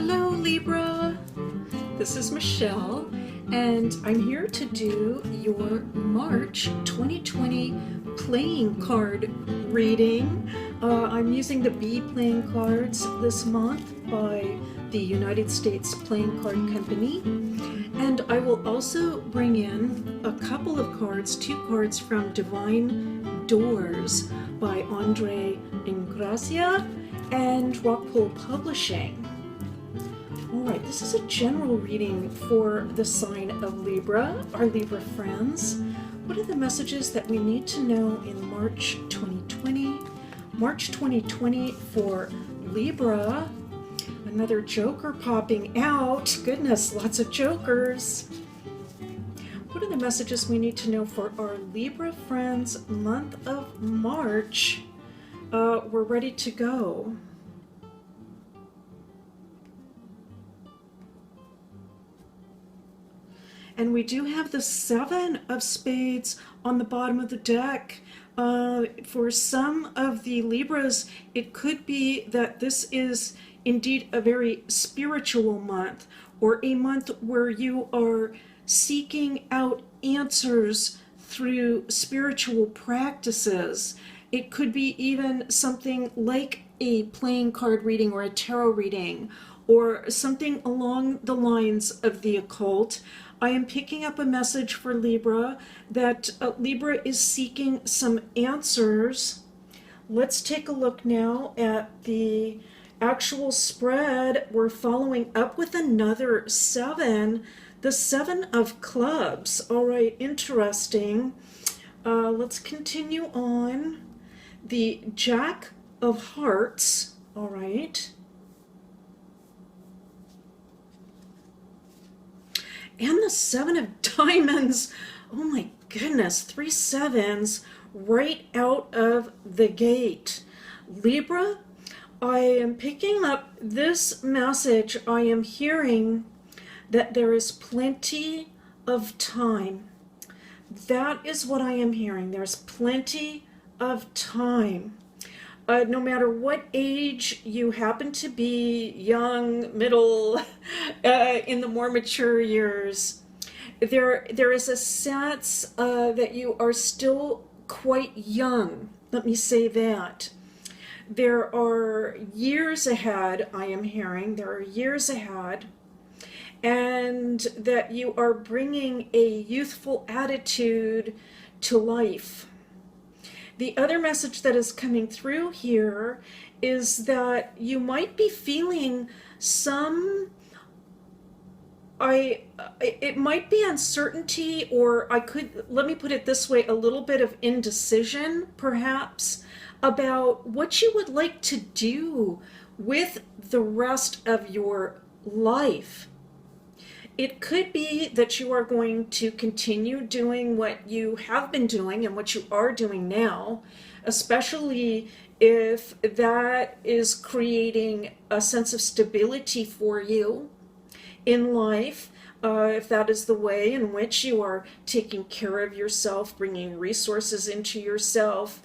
Hello Libra, this is Michelle and I'm here to do your March 2020 playing card reading. I'm using the B playing cards this month by the United States Playing Card Company, and I will also bring in a couple of cards, two cards from Divine Doors by Andre Ingracia and Rockpool Publishing. Alright, this is a general reading for the sign of Libra, our Libra friends. What are the messages that we need to know in March 2020? March 2020 for Libra. Another joker popping out. Goodness, lots of jokers. What are the messages we need to know for our Libra friends month of March? We're ready to go. And we do have the Seven of Spades on the bottom of the deck. For some of the Libras, it could be that this is indeed a very spiritual month, or a month where you are seeking out answers through spiritual practices. It could be even something like a playing card reading or a tarot reading, or something along the lines of the occult. I am picking up a message for Libra that Libra is seeking some answers. Let's take a look now at the actual spread. We're following up with another seven, the Seven of Clubs. All right, interesting. Let's continue on. The Jack of Hearts. All right. And the Seven of Diamonds. Oh my goodness, 3 sevens right out of the gate. Libra, I am picking up this message. I am hearing that there is plenty of time. That is what I am hearing. There's plenty of time. No matter what age you happen to be, young, middle, in the more mature years, there is a sense that you are still quite young. Let me say that. There are years ahead, I am hearing. There are years ahead, and that you are bringing a youthful attitude to life. The other message that is coming through here is that you might be feeling some, it might be uncertainty, or let me put it this way, a little bit of indecision, perhaps, about what you would like to do with the rest of your life. It could be that you are going to continue doing what you have been doing and what you are doing now, especially if that is creating a sense of stability for you in life, if that is the way in which you are taking care of yourself, bringing resources into yourself.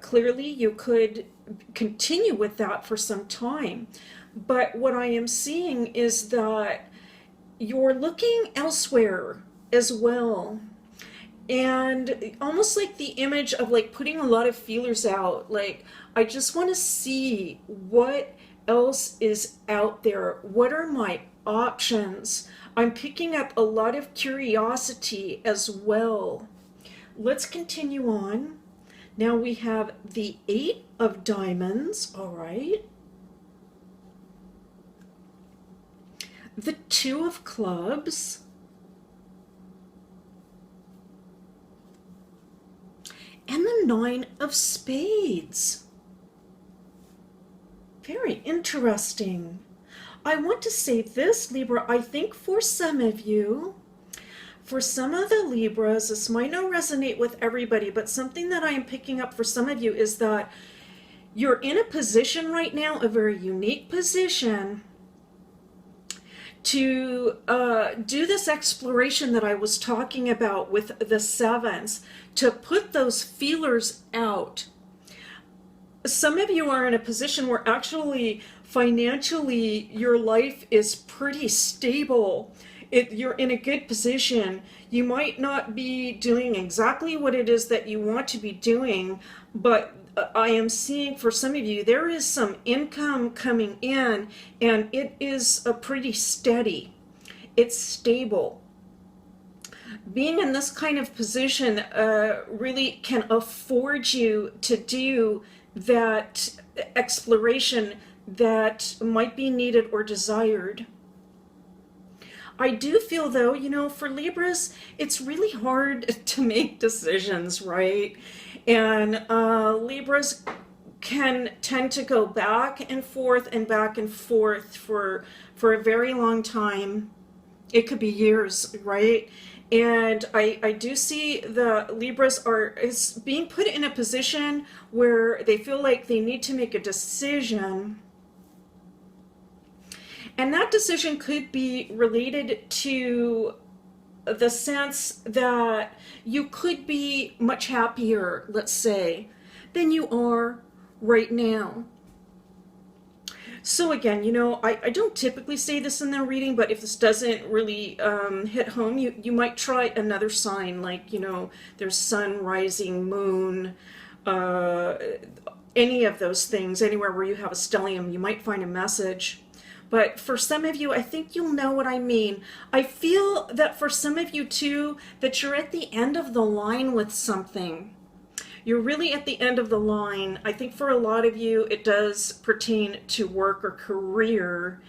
Clearly, you could continue with that for some time. But what I am seeing is that you're looking elsewhere as well, and almost like the image of like putting a lot of feelers out, like I just want to see what else is out there. What are my options? I'm picking up a lot of curiosity as well. Let's continue on. Now we have the Eight of Diamonds. All right. The Two of Clubs, and the Nine of Spades. Very interesting. I want to say this, Libra, I think for some of you, for some of the Libras, this might not resonate with everybody, but something that I am picking up for some of you is that you're in a position right now, a very unique position, to do this exploration that I was talking about with the sevens, to put those feelers out. some of you are in a position where actually financially your life is pretty stable. You're in a good position. You might not be doing exactly what it is that you want to be doing, but I am seeing for some of you there is some income coming in, and it is a pretty steady. It's stable. Being in this kind of position really can afford you to do that exploration that might be needed or desired. I do feel, though, for Libras, it's really hard to make decisions, right? And Libras can tend to go back and forth for a very long time. It could be years, right? And I do see the Libras is being put in a position where they feel like they need to make a decision. And that decision could be related to the sense that you could be much happier, let's say, than you are right now. So again, I don't typically say this in the reading, but if this doesn't really hit home, you might try another sign, like, there's sun, rising, moon, any of those things, anywhere where you have a stellium, you might find a message. But for some of you, I think you'll know what I mean. I feel that for some of you too, that you're at the end of the line with something. You're really at the end of the line. I think for a lot of you, it does pertain to work or career,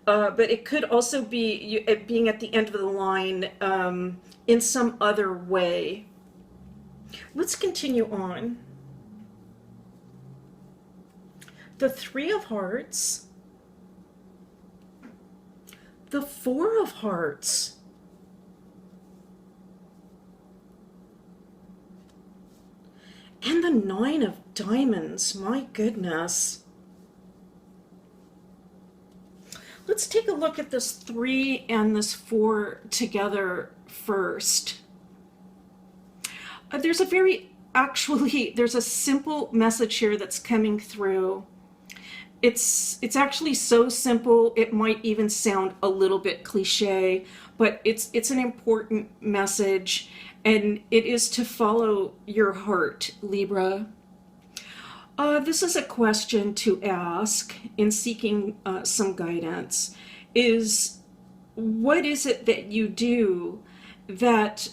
but it could also be being at the end of the line in some other way. Let's continue on. The Three of Hearts, the Four of Hearts, and the Nine of Diamonds. My goodness. Let's take a look at this 3 and this 4 together first. There's a simple message here that's coming through. It's actually so simple, it might even sound a little bit cliche, but it's an important message, and it is to follow your heart, Libra. This is a question to ask in seeking some guidance, is what is it that you do that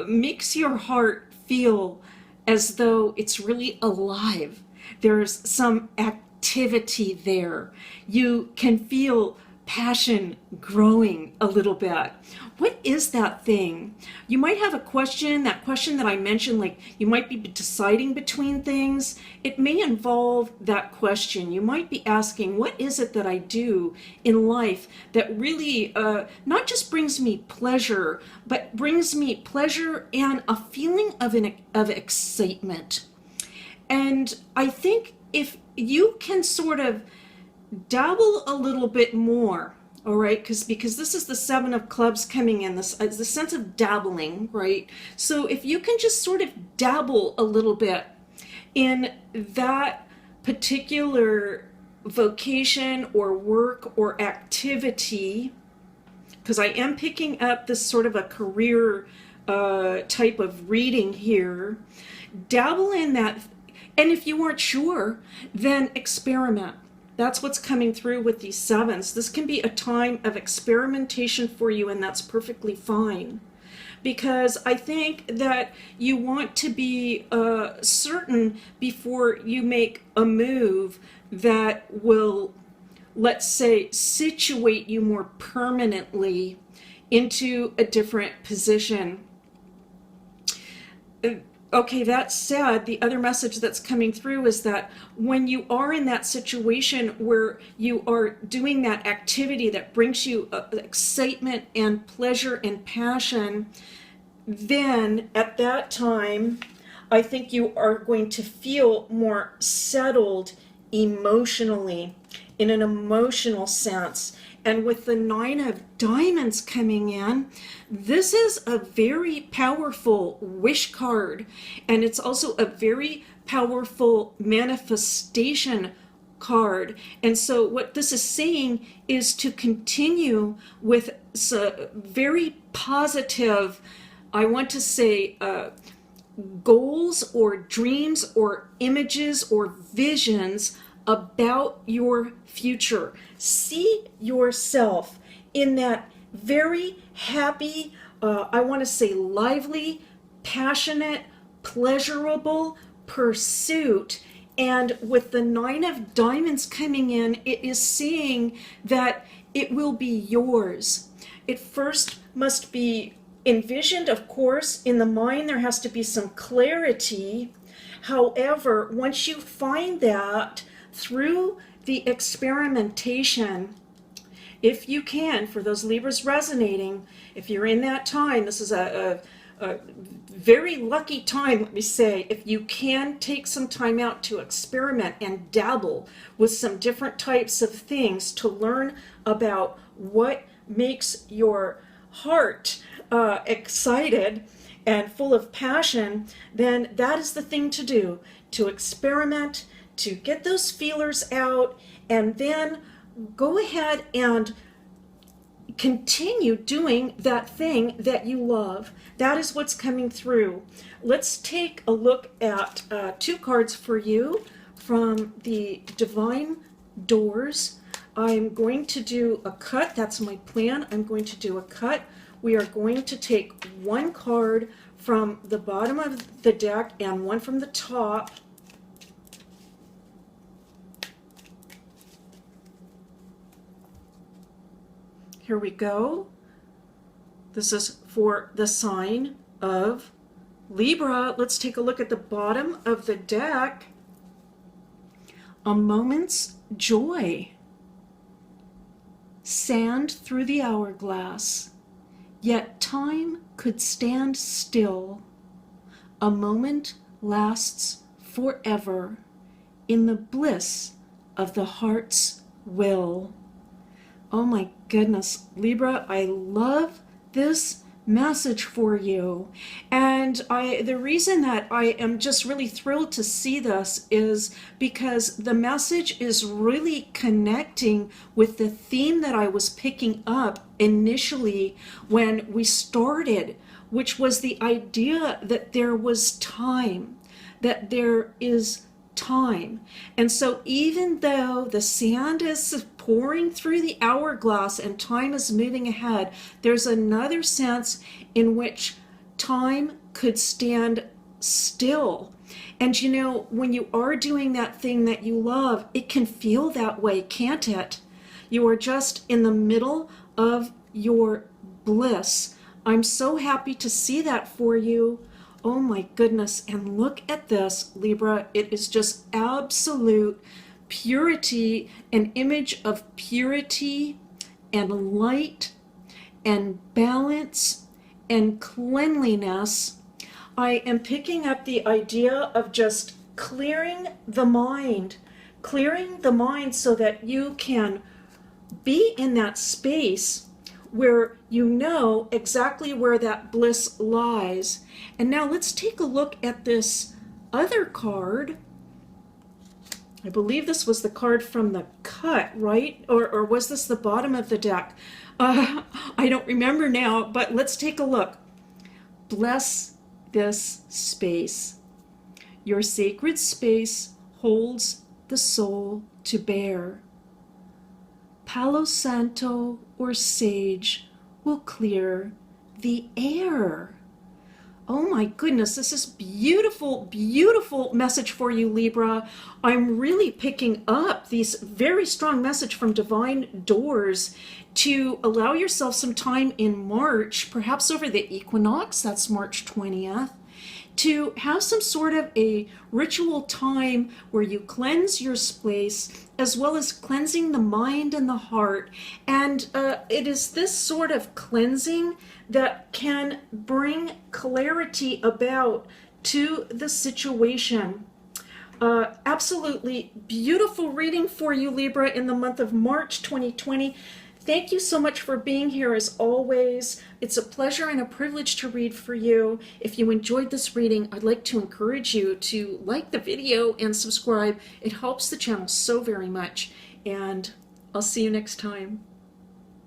makes your heart feel as though it's really alive? There's some activity there. You can feel passion growing a little bit. What is that thing? You might have a question, that question that I mentioned, like you might be deciding between things. It may involve that question. You might be asking, what is it that I do in life that really not just brings me pleasure, but brings me pleasure and a feeling of excitement. And I think if you can sort of dabble a little bit more, all right, because this is the 7 of clubs coming in, this the sense of dabbling, right? So if you can just sort of dabble a little bit in that particular vocation or work or activity, because I am picking up this sort of a career type of reading here, dabble in that. And if you aren't sure, then experiment. That's what's coming through with these 7s. This can be a time of experimentation for you, and that's perfectly fine. Because I think that you want to be certain before you make a move that will, let's say, situate you more permanently into a different position. Okay, that said, the other message that's coming through is that when you are in that situation where you are doing that activity that brings you excitement and pleasure and passion, then at that time, I think you are going to feel more settled emotionally, in an emotional sense. And with the 9 of Diamonds coming in, this is a very powerful wish card. And it's also a very powerful manifestation card. And so what this is saying is to continue with very positive, I want to say, goals or dreams or images or visions about your future. See yourself in that very happy, I want to say lively, passionate, pleasurable pursuit. And with the 9 of Diamonds coming in, it is saying that it will be yours. It first must be envisioned, of course. In the mind, there has to be some clarity. However, once you find that through the experimentation, if you can, for those Libras resonating, if you're in that time, this is a very lucky time, let me say, if you can take some time out to experiment and dabble with some different types of things to learn about what makes your heart excited and full of passion, then that is the thing to do, to experiment, to get those feelers out, and then go ahead and continue doing that thing that you love. That is what's coming through. Let's take a look at 2 cards for you from the Divine Doors. I'm going to do a cut. That's my plan. I'm going to do a cut. We are going to take 1 card from the bottom of the deck and 1 from the top. Here we go. This is for the sign of Libra. Let's take a look at the bottom of the deck. A moment's joy. Sand through the hourglass. Yet time could stand still. A moment lasts forever in the bliss of the heart's will. Oh my goodness, Libra, I love this message for you. And the reason that I am just really thrilled to see this is because the message is really connecting with the theme that I was picking up initially when we started, which was the idea that there was time, that there is time. And so even though the sand is pouring through the hourglass and time is moving ahead, there's another sense in which time could stand still. And you know, when you are doing that thing that you love, it can feel that way, can't it? You are just in the middle of your bliss. I'm so happy to see that for you. Oh my goodness, and look at this, Libra. It is just absolute purity, an image of purity and light and balance and cleanliness. I am picking up the idea of just clearing the mind so that you can be in that space where you know exactly where that bliss lies. And now let's take a look at this other card. I believe this was the card from the cut, right? Or was this the bottom of the deck? I don't remember now, but let's take a look. Bless this space. Your sacred space holds the soul to bear. Palo Santo or sage will clear the air. Oh my goodness, this is beautiful, beautiful message for you, Libra. I'm really picking up these very strong message from Divine Doors to allow yourself some time in March, perhaps over the equinox, that's March 20th, to have some sort of a ritual time where you cleanse your space as well as cleansing the mind and the heart. And it is this sort of cleansing that can bring clarity about to the situation. Absolutely beautiful reading for you, Libra, in the month of March 2020. Thank you so much for being here as always. It's a pleasure and a privilege to read for you. If you enjoyed this reading, I'd like to encourage you to like the video and subscribe. It helps the channel so very much. And I'll see you next time.